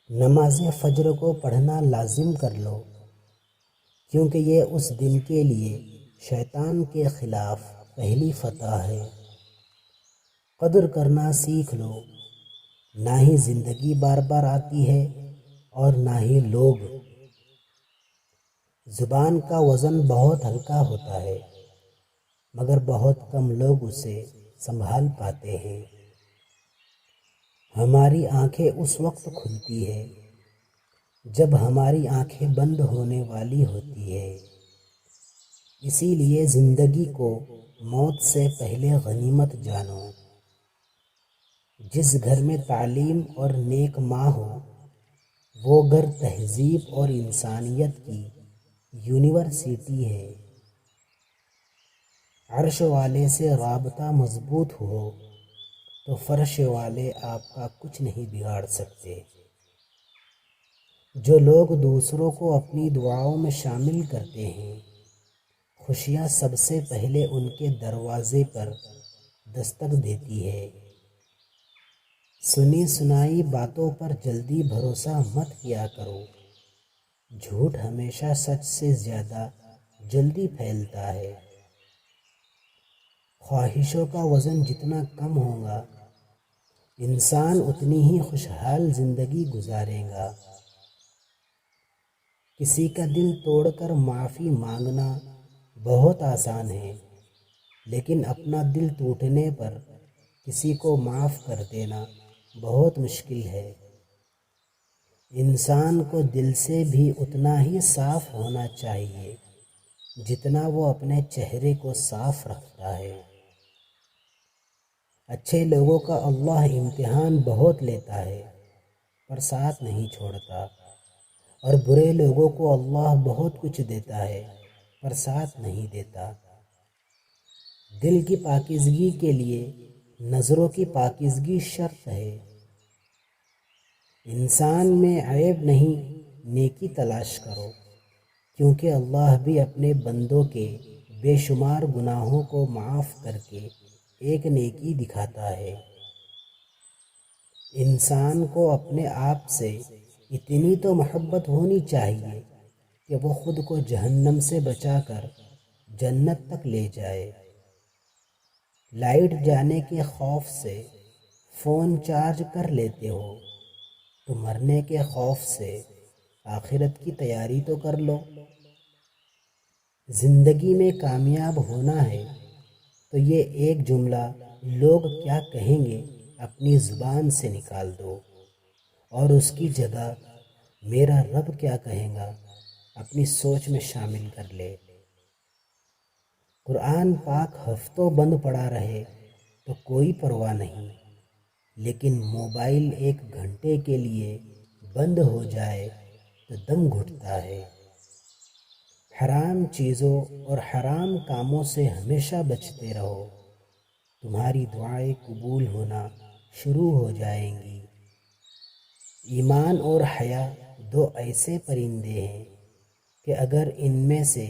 نماز فجر کو پڑھنا لازم کر لو، کیونکہ یہ اس دن کے لیے شیطان کے خلاف پہلی فتح ہے۔ قدر کرنا سیکھ لو، نہ ہی زندگی بار بار آتی ہے اور نہ ہی لوگ۔ زبان کا وزن بہت ہلکا ہوتا ہے، مگر بہت کم لوگ اسے سنبھال پاتے ہیں۔ ہماری آنکھیں اس وقت کھلتی ہے جب ہماری آنکھیں بند ہونے والی ہوتی ہے۔ اسی لیے زندگی کو موت سے پہلے غنیمت جانو۔ جس گھر میں تعلیم اور نیک ماں ہو، وہ گھر تہذیب اور انسانیت کی یونیورسٹی ہے۔ عرش والے سے رابطہ مضبوط ہو تو فرش والے آپ کا کچھ نہیں بگاڑ سکتے۔ جو لوگ دوسروں کو اپنی دعاؤں میں شامل کرتے ہیں، خوشیاں سب سے پہلے ان کے دروازے پر دستک دیتی ہے۔ سنی سنائی باتوں پر جلدی بھروسہ مت کیا کرو، جھوٹ ہمیشہ سچ سے زیادہ جلدی پھیلتا ہے۔ خواہشوں کا وزن جتنا کم ہوگا، انسان اتنی ہی خوشحال زندگی گزارے گا۔ کسی کا دل توڑ کر معافی مانگنا بہت آسان ہے، لیکن اپنا دل ٹوٹنے پر کسی کو معاف کر دینا بہت مشکل ہے۔ انسان کو دل سے بھی اتنا ہی صاف ہونا چاہیے جتنا وہ اپنے چہرے کو صاف رکھتا ہے۔ اچھے لوگوں کا اللہ امتحان بہت لیتا ہے پر ساتھ نہیں چھوڑتا، اور برے لوگوں کو اللہ بہت کچھ دیتا ہے پر ساتھ نہیں دیتا۔ دل کی پاکیزگی کے لیے نظروں کی پاکیزگی شرط ہے۔ انسان میں عیب نہیں، نیکی تلاش کرو، کیونکہ اللہ بھی اپنے بندوں کے بے شمار گناہوں کو معاف کر کے ایک نیکی دکھاتا ہے۔ انسان کو اپنے آپ سے اتنی تو محبت ہونی چاہیے کہ وہ خود کو جہنم سے بچا کر جنت تک لے جائے۔ لائٹ جانے کے خوف سے فون چارج کر لیتے ہو تو مرنے کے خوف سے آخرت کی تیاری تو کر لو۔ زندگی میں کامیاب ہونا ہے تو یہ ایک جملہ لوگ کیا کہیں گے اپنی زبان سے نکال دو، اور اس کی جگہ میرا رب کیا کہے گا اپنی سوچ میں شامل کر لے۔ قرآن پاک ہفتوں بند پڑا رہے تو کوئی پرواہ نہیں، لیکن موبائل 1 گھنٹے کے لیے بند ہو جائے تو دم گھٹتا ہے۔ حرام چیزوں اور حرام کاموں سے ہمیشہ بچتے رہو، تمہاری دعائیں قبول ہونا شروع ہو جائیں گی۔ ایمان اور حیا 2 ایسے پرندے ہیں کہ اگر ان میں سے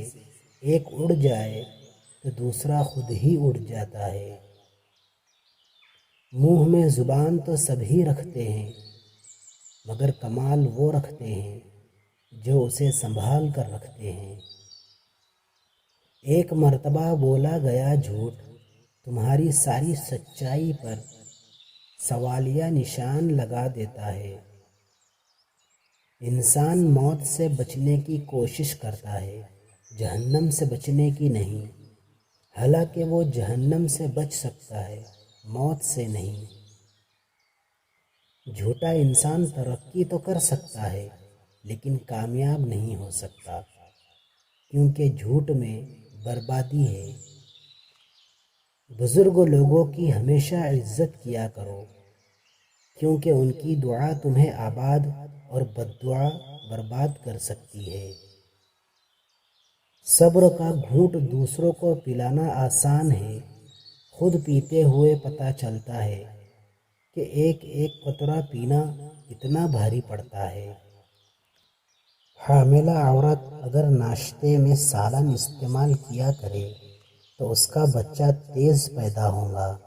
ایک اڑ جائے تو دوسرا خود ہی اڑ جاتا ہے۔ منہ میں زبان تو سبھی رکھتے ہیں، مگر کمال وہ رکھتے ہیں جو اسے سنبھال کر رکھتے ہیں۔ ایک مرتبہ بولا گیا جھوٹ تمہاری ساری سچائی پر سوالیہ نشان لگا دیتا ہے۔ انسان موت سے بچنے کی کوشش کرتا ہے، جہنم سے بچنے کی نہیں، حالانکہ وہ جہنم سے بچ سکتا ہے، موت سے نہیں۔ جھوٹا انسان ترقی تو کر سکتا ہے لیکن کامیاب نہیں ہو سکتا، کیونکہ جھوٹ میں بربادی ہے۔ بزرگ لوگوں کی ہمیشہ عزت کیا کرو، کیونکہ ان کی دعا تمہیں آباد اور بددعا برباد کر سکتی ہے۔ صبر کا گھونٹ دوسروں کو پلانا آسان ہے، خود پیتے ہوئے پتہ چلتا ہے کہ ایک ایک قطرہ پینا کتنا بھاری پڑتا ہے۔ حاملہ عورت اگر ناشتے میں سالن استعمال کیا کرے تو اس کا بچہ تیز پیدا ہوگا۔